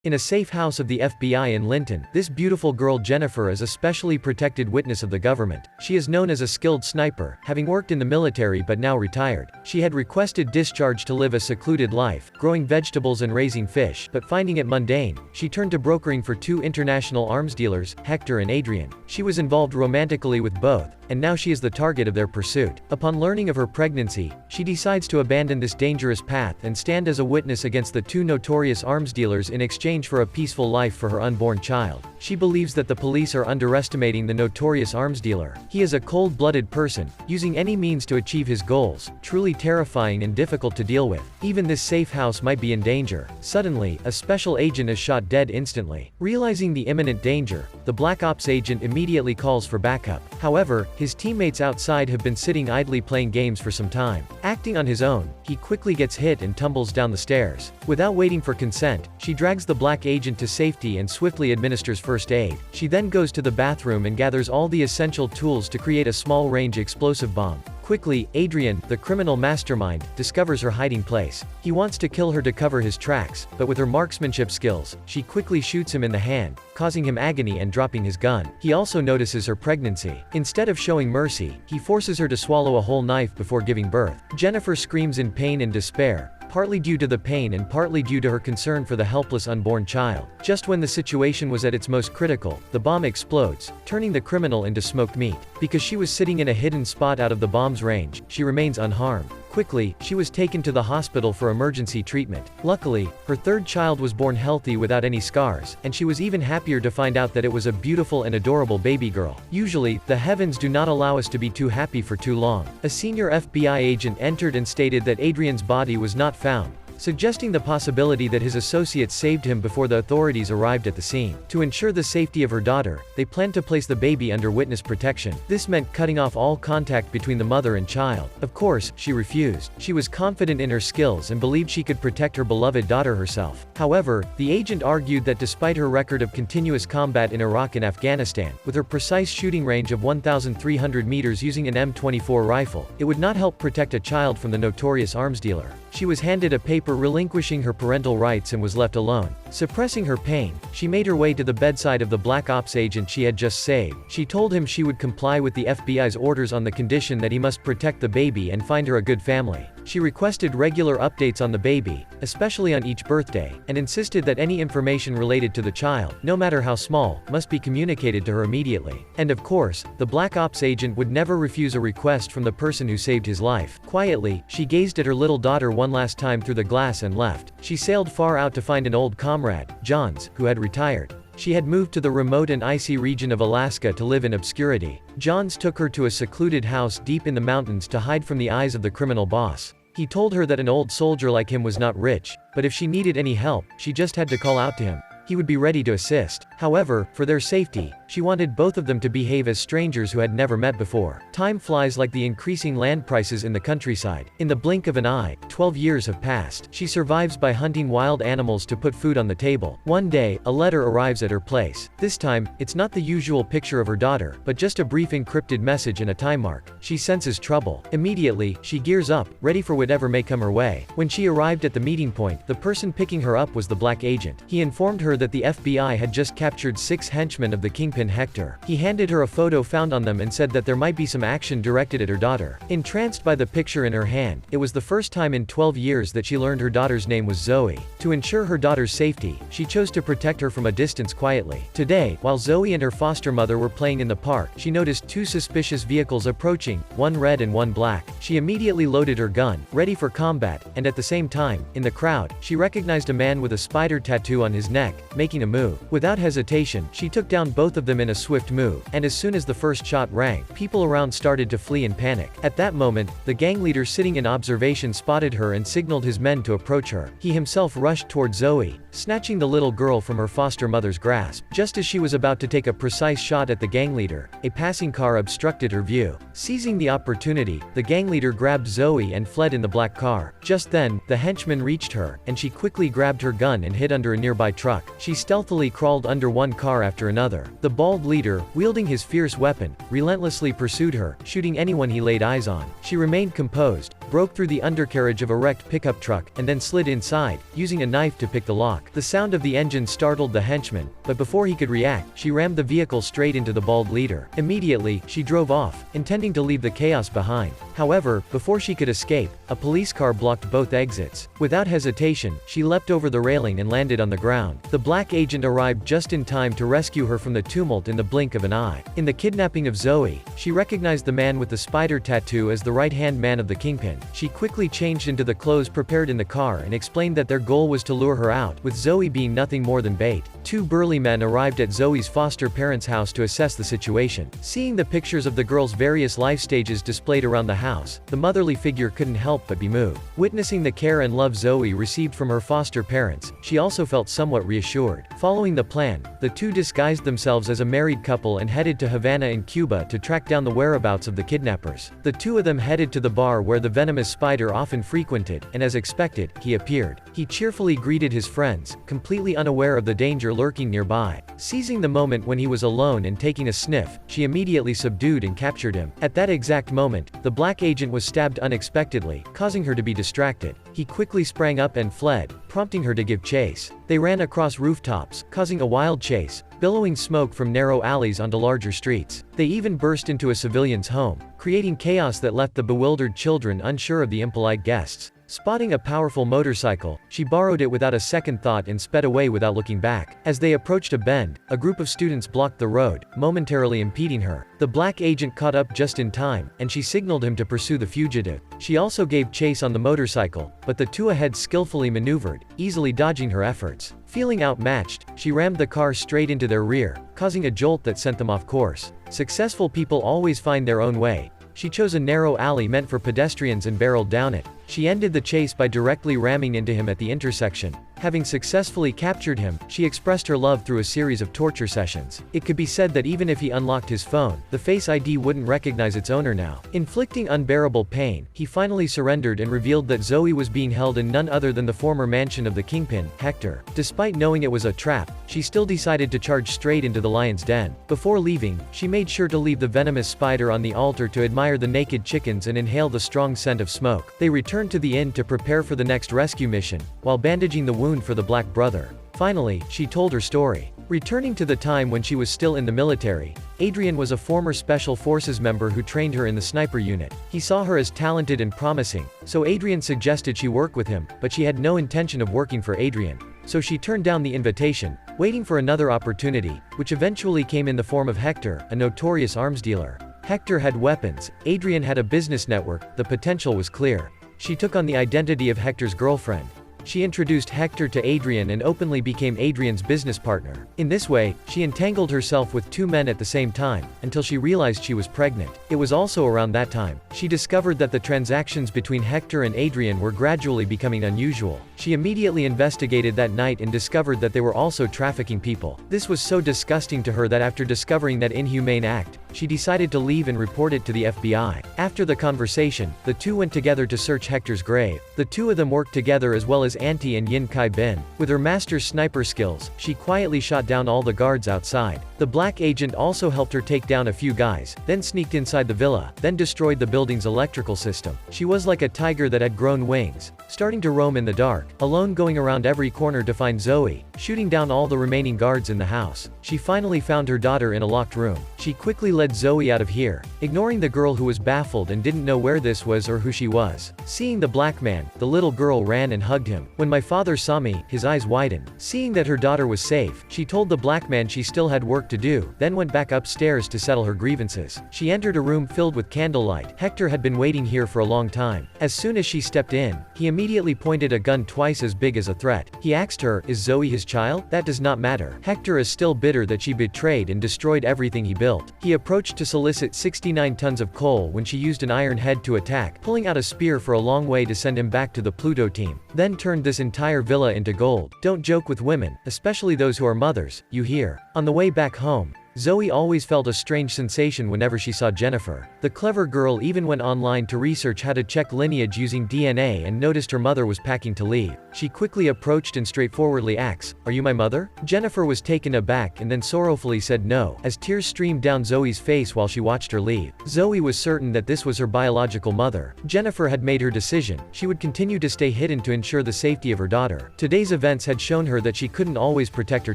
In a safe house of the FBI in Linton, this beautiful girl Jennifer is a specially protected witness of the government. She is known as a skilled sniper, having worked in the military but now retired. She had requested discharge to live a secluded life, growing vegetables and raising fish, but finding it mundane, she turned to brokering for two international arms dealers, Hector and Adrian. She was involved romantically with both, and now she is the target of their pursuit. Upon learning of her pregnancy, she decides to abandon this dangerous path and stand as a witness against the two notorious arms dealers in exchange for a peaceful life for her unborn child. She believes that the police are underestimating the notorious arms dealer. He is a cold-blooded person, using any means to achieve his goals, truly terrifying and difficult to deal with. Even this safe house might be in danger. Suddenly, a special agent is shot dead instantly. Realizing the imminent danger, the Black Ops agent immediately calls for backup. However, his teammates outside have been sitting idly playing games for some time. Acting on his own, he quickly gets hit and tumbles down the stairs. Without waiting for consent, she drags the Black agent to safety and swiftly administers first aid. She then goes to the bathroom and gathers all the essential tools to create a small-range explosive bomb. Quickly, Adrian, the criminal mastermind, discovers her hiding place. He wants to kill her to cover his tracks, but with her marksmanship skills, she quickly shoots him in the hand, causing him agony and dropping his gun. He also notices her pregnancy. Instead of showing mercy, he forces her to swallow a whole knife before giving birth. Jennifer screams in pain and despair, partly due to the pain and partly due to her concern for the helpless unborn child. Just when the situation was at its most critical, the bomb explodes, turning the criminal into smoked meat. Because she was sitting in a hidden spot out of the bomb's range, she remains unharmed. Quickly, she was taken to the hospital for emergency treatment. Luckily, her third child was born healthy without any scars, and she was even happier to find out that it was a beautiful and adorable baby girl. Usually, the heavens do not allow us to be too happy for too long. A senior FBI agent entered and stated that Adrian's body was not found, suggesting the possibility that his associates saved him before the authorities arrived at the scene. To ensure the safety of her daughter, they planned to place the baby under witness protection. This meant cutting off all contact between the mother and child. Of course, she refused. She was confident in her skills and believed she could protect her beloved daughter herself. However, the agent argued that despite her record of continuous combat in Iraq and Afghanistan, with her precise shooting range of 1,300 meters using an M24 rifle, it would not help protect a child from the notorious arms dealer. She was handed a paper relinquishing her parental rights and was left alone. Suppressing her pain, she made her way to the bedside of the Black Ops agent she had just saved. She told him she would comply with the FBI's orders on the condition that he must protect the baby and find her a good family. She requested regular updates on the baby, especially on each birthday, and insisted that any information related to the child, no matter how small, must be communicated to her immediately. And of course, the Black Ops agent would never refuse a request from the person who saved his life. Quietly, she gazed at her little daughter one last time through the glass and left. She sailed far out to find an old comrade, Johns, who had retired. She had moved to the remote and icy region of Alaska to live in obscurity. Johns took her to a secluded house deep in the mountains to hide from the eyes of the criminal boss. He told her that an old soldier like him was not rich, but if she needed any help, she just had to call out to him. He would be ready to assist. However, for their safety, she wanted both of them to behave as strangers who had never met before. Time flies like the increasing land prices in the countryside. In the blink of an eye, 12 years have passed. She survives by hunting wild animals to put food on the table. One day, a letter arrives at her place. This time, it's not the usual picture of her daughter, but just a brief encrypted message and a time mark. She senses trouble. Immediately, she gears up, ready for whatever may come her way. When she arrived at the meeting point, the person picking her up was the Black agent. He informed her that the FBI had just captured 6 henchmen of the Kingpin Hector. He handed her a photo found on them and said that there might be some action directed at her daughter. Entranced by the picture in her hand, it was the first time in 12 years that she learned her daughter's name was Zoe. To ensure her daughter's safety, she chose to protect her from a distance quietly. Today, while Zoe and her foster mother were playing in the park, she noticed 2 suspicious vehicles approaching, one red and one black. She immediately loaded her gun, ready for combat, and at the same time, in the crowd, she recognized a man with a spider tattoo on his neck, making a move. Without hesitation, she took down both of them in a swift move, and as soon as the first shot rang, people around started to flee in panic. At that moment, the gang leader sitting in observation spotted her and signaled his men to approach her. He himself rushed toward Zoe, snatching the little girl from her foster mother's grasp. Just as she was about to take a precise shot at the gang leader, a passing car obstructed her view. Seizing the opportunity, the gang leader grabbed Zoe and fled in the black car. Just then, the henchman reached her, and she quickly grabbed her gun and hid under a nearby truck. She stealthily crawled under one car after another. The bald leader, wielding his fierce weapon, relentlessly pursued her, shooting anyone he laid eyes on. She remained composed, broke through the undercarriage of a wrecked pickup truck, and then slid inside, using a knife to pick the lock. The sound of the engine startled the henchman, but before he could react, she rammed the vehicle straight into the bald leader. Immediately, she drove off, intending to leave the chaos behind. However, before she could escape, a police car blocked both exits. Without hesitation, she leapt over the railing and landed on the ground. The black agent arrived just in time to rescue her from the tumult in the blink of an eye. In the kidnapping of Zoe, she recognized the man with the spider tattoo as the right-hand man of the kingpin. She quickly changed into the clothes prepared in the car and explained that their goal was to lure her out, with Zoe being nothing more than bait. Two burly men arrived at Zoe's foster parents' house to assess the situation. Seeing the pictures of the girl's various life stages displayed around the house, the motherly figure couldn't help but be moved. Witnessing the care and love Zoe received from her foster parents, she also felt somewhat reassured. Following the plan, the two disguised themselves as a married couple and headed to Havana in Cuba to track down the whereabouts of the kidnappers. The two of them headed to the bar where the venomous spider often frequented, and as expected, he appeared. He cheerfully greeted his friends, completely unaware of the danger lurking nearby. Seizing the moment when he was alone and taking a sniff, she immediately subdued and captured him. At that exact moment, the black agent was stabbed unexpectedly, causing her to be distracted. He quickly sprang up and fled, prompting her to give chase. They ran across rooftops, causing a wild chase, billowing smoke from narrow alleys onto larger streets. They even burst into a civilian's home, creating chaos that left the bewildered children unsure of the impolite guests. Spotting a powerful motorcycle, she borrowed it without a second thought and sped away without looking back. As they approached a bend, a group of students blocked the road, momentarily impeding her. The black agent caught up just in time, and she signaled him to pursue the fugitive. She also gave chase on the motorcycle, but the two ahead skillfully maneuvered, easily dodging her efforts. Feeling outmatched, she rammed the car straight into their rear, causing a jolt that sent them off course. Successful people always find their own way. She chose a narrow alley meant for pedestrians and barreled down it. She ended the chase by directly ramming into him at the intersection. Having successfully captured him, she expressed her love through a series of torture sessions. It could be said that even if he unlocked his phone, the Face ID wouldn't recognize its owner now. Inflicting unbearable pain, he finally surrendered and revealed that Zoe was being held in none other than the former mansion of the kingpin, Hector. Despite knowing it was a trap, she still decided to charge straight into the lion's den. Before leaving, she made sure to leave the venomous spider on the altar to admire the naked chickens and inhale the strong scent of smoke. They returned to the inn to prepare for the next rescue mission, while bandaging the wound for the black brother. Finally, she told her story. Returning to the time when she was still in the military, Adrian was a former Special Forces member who trained her in the sniper unit. He saw her as talented and promising, so Adrian suggested she work with him, but she had no intention of working for Adrian. So she turned down the invitation, waiting for another opportunity, which eventually came in the form of Hector, a notorious arms dealer. Hector had weapons, Adrian had a business network, the potential was clear. She took on the identity of Hector's girlfriend. She introduced Hector to Adrian and openly became Adrian's business partner. In this way, she entangled herself with two men at the same time, until she realized she was pregnant. It was also around that time she discovered that the transactions between Hector and Adrian were gradually becoming unusual. She immediately investigated that night and discovered that they were also trafficking people. This was so disgusting to her that after discovering that inhumane act, she decided to leave and report it to the FBI. After the conversation, the two went together to search Hector's grave. The two of them worked together as well as Auntie and Yin Kai Bin. With her master's sniper skills, she quietly shot down all the guards outside. The black agent also helped her take down a few guys, then sneaked inside the villa, then destroyed the building's electrical system. She was like a tiger that had grown wings, starting to roam in the dark, alone going around every corner to find Zoe, shooting down all the remaining guards in the house. She finally found her daughter in a locked room. She quickly led Zoe out of here, ignoring the girl who was baffled and didn't know where this was or who she was. Seeing the black man, the little girl ran and hugged him. When my father saw me, his eyes widened. Seeing that her daughter was safe, she told the black man she still had work to do, then went back upstairs to settle her grievances. She entered a room filled with candlelight. Hector had been waiting here for a long time. As soon as she stepped in, he immediately pointed a gun twice as big as a threat. He asked her, "Is Zoe his child?" "That does not matter." Hector is still bitter that she betrayed and destroyed everything he built. He approached to solicit 69 tons of coal when she used an iron head to attack, pulling out a spear for a long way to send him back to the Pluto team. Then turned this entire villa into gold. Don't joke with women, especially those who are mothers, you hear. On the way back home, Zoe always felt a strange sensation whenever she saw Jennifer. The clever girl even went online to research how to check lineage using DNA and noticed her mother was packing to leave. She quickly approached and straightforwardly asked, "Are you my mother?" Jennifer was taken aback and then sorrowfully said no, as tears streamed down Zoe's face while she watched her leave. Zoe was certain that this was her biological mother. Jennifer had made her decision. She would continue to stay hidden to ensure the safety of her daughter. Today's events had shown her that she couldn't always protect her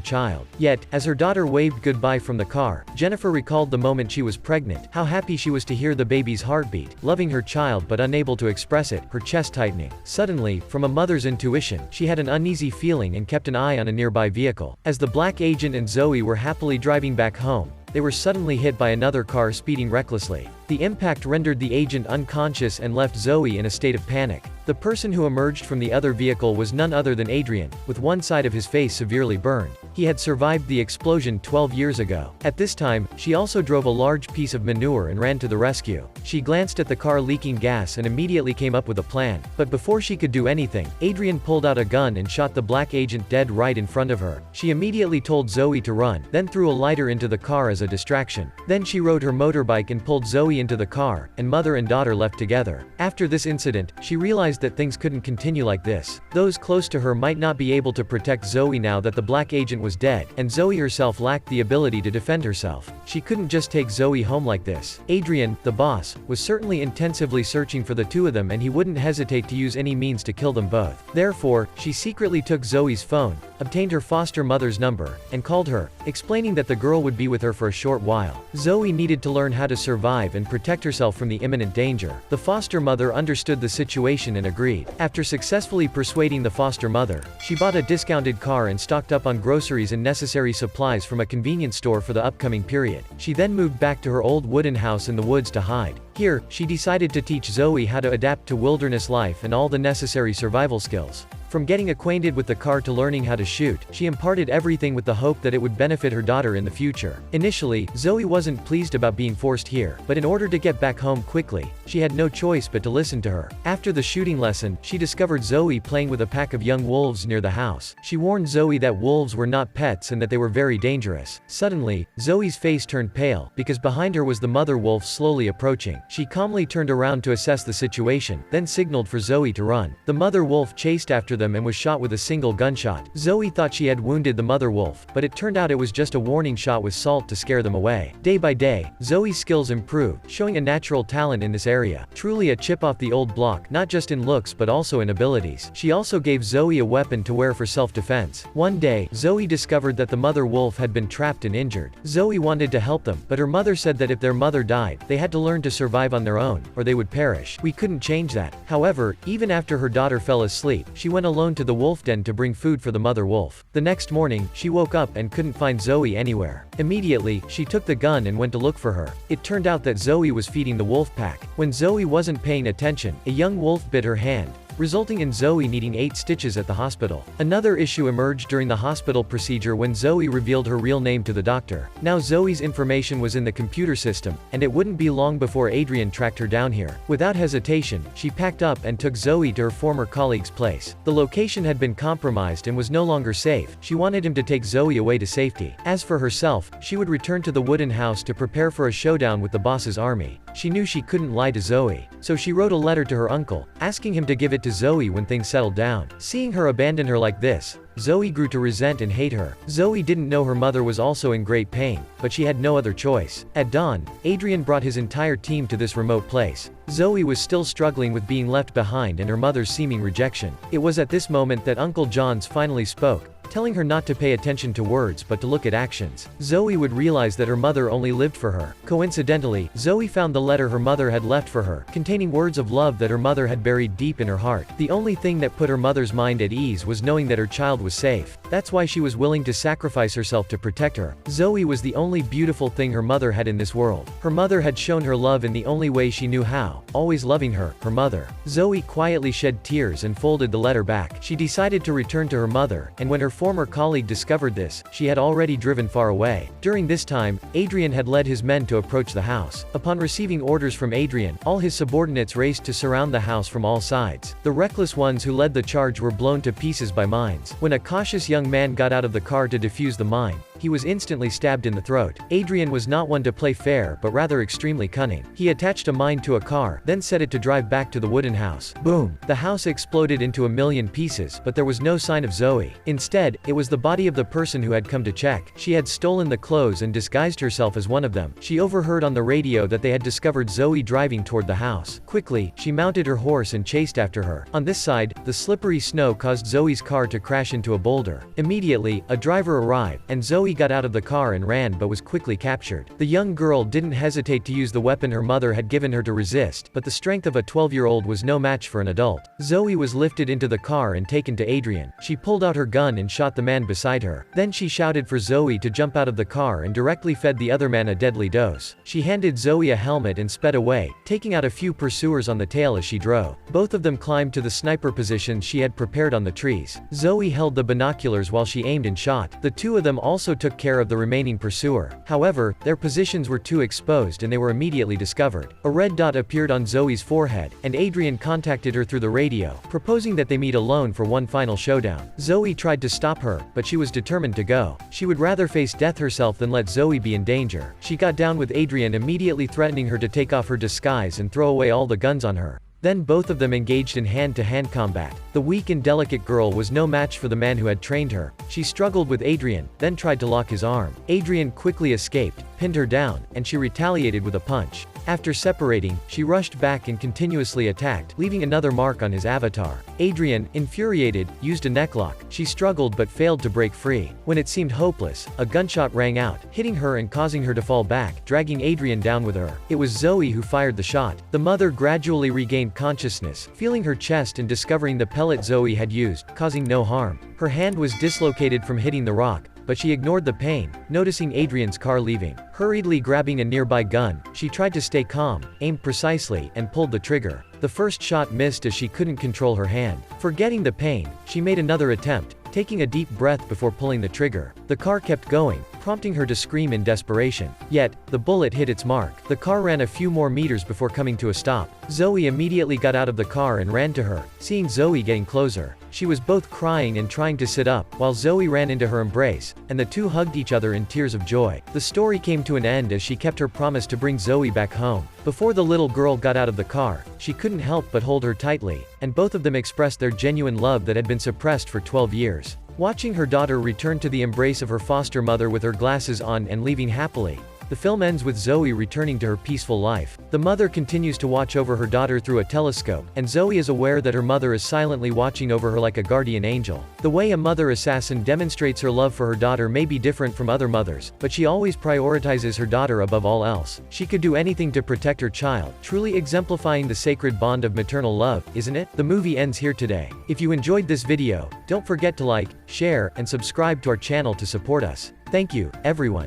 child. Yet, as her daughter waved goodbye from the car, Jennifer recalled the moment she was pregnant, how happy she was to hear the baby's heartbeat, loving her child but unable to express it, her chest tightening. Suddenly, from a mother's intuition, she had an uneasy feeling and kept an eye on a nearby vehicle. As the black agent and Zoe were happily driving back home, they were suddenly hit by another car speeding recklessly. The impact rendered the agent unconscious and left Zoe in a state of panic. The person who emerged from the other vehicle was none other than Adrian, with one side of his face severely burned. He had survived the explosion 12 years ago. At this time, she also drove a large piece of manure and ran to the rescue. She glanced at the car leaking gas and immediately came up with a plan. But before she could do anything, Adrian pulled out a gun and shot the black agent dead right in front of her. She immediately told Zoe to run, then threw a lighter into the car as a distraction. Then she rode her motorbike and pulled Zoe into the car, and mother and daughter left together. After this incident, she realized that things couldn't continue like this. Those close to her might not be able to protect Zoe now that the black agent was dead, and Zoe herself lacked the ability to defend herself. She couldn't just take Zoe home like this. Adrian, the boss, was certainly intensively searching for the two of them, and he wouldn't hesitate to use any means to kill them both. Therefore, she secretly took Zoe's phone, obtained her foster mother's number, and called her, explaining that the girl would be with her for a short while. Zoe needed to learn how to survive and protect herself from the imminent danger. The foster mother understood the situation and agreed. After successfully persuading the foster mother, she bought a discounted car and stocked up on groceries and necessary supplies from a convenience store for the upcoming period. She then moved back to her old wooden house in the woods to hide. Here, she decided to teach Zoe how to adapt to wilderness life and all the necessary survival skills. From getting acquainted with the car to learning how to shoot, she imparted everything with the hope that it would benefit her daughter in the future. Initially, Zoe wasn't pleased about being forced here, but in order to get back home quickly, she had no choice but to listen to her. After the shooting lesson, she discovered Zoe playing with a pack of young wolves near the house. She warned Zoe that wolves were not pets and that they were very dangerous. Suddenly, Zoe's face turned pale, because behind her was the mother wolf slowly approaching. She calmly turned around to assess the situation, then signaled for Zoe to run. The mother wolf chased after them and was shot with a single gunshot. Zoe thought she had wounded the mother wolf, but it turned out it was just a warning shot with salt to scare them away. Day by day, Zoe's skills improved, showing a natural talent in this area. Truly a chip off the old block, not just in looks but also in abilities. She also gave Zoe a weapon to wear for self-defense. One day, Zoe discovered that the mother wolf had been trapped and injured. Zoe wanted to help them, but her mother said that if their mother died, they had to learn to survive on their own, or they would perish. We couldn't change that. However, even after her daughter fell asleep, she went alone to the wolf den to bring food for the mother wolf. The next morning, she woke up and couldn't find Zoe anywhere. Immediately, she took the gun and went to look for her. It turned out that Zoe was feeding the wolf pack. When Zoe wasn't paying attention, a young wolf bit her hand, resulting in Zoe needing 8 stitches at the hospital. Another issue emerged during the hospital procedure when Zoe revealed her real name to the doctor. Now Zoe's information was in the computer system, and it wouldn't be long before Adrian tracked her down here. Without hesitation, she packed up and took Zoe to her former colleague's place. The location had been compromised and was no longer safe. She wanted him to take Zoe away to safety. As for herself, she would return to the wooden house to prepare for a showdown with the boss's army. She knew she couldn't lie to Zoe, so she wrote a letter to her uncle, asking him to give it to Zoe when things settled down. Seeing her abandon her like this, Zoe grew to resent and hate her. Zoe didn't know her mother was also in great pain, but she had no other choice. At dawn, Adrian brought his entire team to this remote place. Zoe was still struggling with being left behind and her mother's seeming rejection. It was at this moment that Uncle Johns finally spoke, telling her not to pay attention to words but to look at actions. Zoe would realize that her mother only lived for her. Coincidentally, Zoe found the letter her mother had left for her, containing words of love that her mother had buried deep in her heart. The only thing that put her mother's mind at ease was knowing that her child was safe. That's why she was willing to sacrifice herself to protect her. Zoe was the only beautiful thing her mother had in this world. Her mother had shown her love in the only way she knew how, always loving her mother. Zoe quietly shed tears and folded the letter back. She decided to return to her mother, and when her former colleague discovered this, she had already driven far away. During this time, Adrian had led his men to approach the house. Upon receiving orders from Adrian, all his subordinates raced to surround the house from all sides. The reckless ones who led the charge were blown to pieces by mines. When a cautious young man got out of the car to defuse the mine, he was instantly stabbed in the throat. Adrian was not one to play fair but rather extremely cunning. He attached a mine to a car, then set it to drive back to the wooden house. Boom! The house exploded into a million pieces, but there was no sign of Zoe. Instead, it was the body of the person who had come to check. She had stolen the clothes and disguised herself as one of them. She overheard on the radio that they had discovered Zoe driving toward the house. Quickly, she mounted her horse and chased after her. On this side, the slippery snow caused Zoe's car to crash into a boulder. Immediately, a driver arrived, and Zoe got out of the car and ran but was quickly captured. The young girl didn't hesitate to use the weapon her mother had given her to resist, but the strength of a 12-year-old was no match for an adult. Zoe was lifted into the car and taken to Adrian. She pulled out her gun and shot the man beside her. Then she shouted for Zoe to jump out of the car and directly fed the other man a deadly dose. She handed Zoe a helmet and sped away, taking out a few pursuers on the tail as she drove. Both of them climbed to the sniper positions she had prepared on the trees. Zoe held the binoculars while she aimed and shot. The two of them also took care of the remaining pursuer. However, their positions were too exposed and they were immediately discovered. A red dot appeared on Zoe's forehead, and Adrian contacted her through the radio, proposing that they meet alone for one final showdown. Zoe tried to stop her, but she was determined to go. She would rather face death herself than let Zoe be in danger. She got down with Adrian, immediately threatening her to take off her disguise and throw away all the guns on her. Then both of them engaged in hand-to-hand combat. The weak and delicate girl was no match for the man who had trained her. She struggled with Adrian, then tried to lock his arm. Adrian quickly escaped, pinned her down, and she retaliated with a punch. After separating, she rushed back and continuously attacked, leaving another mark on his avatar. Adrian, infuriated, used a necklock. She struggled but failed to break free. When it seemed hopeless, a gunshot rang out, hitting her and causing her to fall back, dragging Adrian down with her. It was Zoe who fired the shot. The mother gradually regained consciousness, feeling her chest and discovering the pellet Zoe had used, causing no harm. Her hand was dislocated from hitting the rock, but she ignored the pain, noticing Adrian's car leaving. Hurriedly grabbing a nearby gun, she tried to stay calm, aimed precisely, and pulled the trigger. The first shot missed as she couldn't control her hand. Forgetting the pain, she made another attempt, taking a deep breath before pulling the trigger. The car kept going, prompting her to scream in desperation. Yet, the bullet hit its mark. The car ran a few more meters before coming to a stop. Zoe immediately got out of the car and ran to her. Seeing Zoe getting closer, she was both crying and trying to sit up, while Zoe ran into her embrace, and the two hugged each other in tears of joy. The story came to an end as she kept her promise to bring Zoe back home. Before the little girl got out of the car, she couldn't help but hold her tightly, and both of them expressed their genuine love that had been suppressed for 12 years. Watching her daughter return to the embrace of her foster mother with her glasses on and leaving happily, the film ends with Zoe returning to her peaceful life. The mother continues to watch over her daughter through a telescope, and Zoe is aware that her mother is silently watching over her like a guardian angel. The way a mother assassin demonstrates her love for her daughter may be different from other mothers, but she always prioritizes her daughter above all else. She could do anything to protect her child, truly exemplifying the sacred bond of maternal love, isn't it? The movie ends here today. If you enjoyed this video, don't forget to like, share, and subscribe to our channel to support us. Thank you, everyone.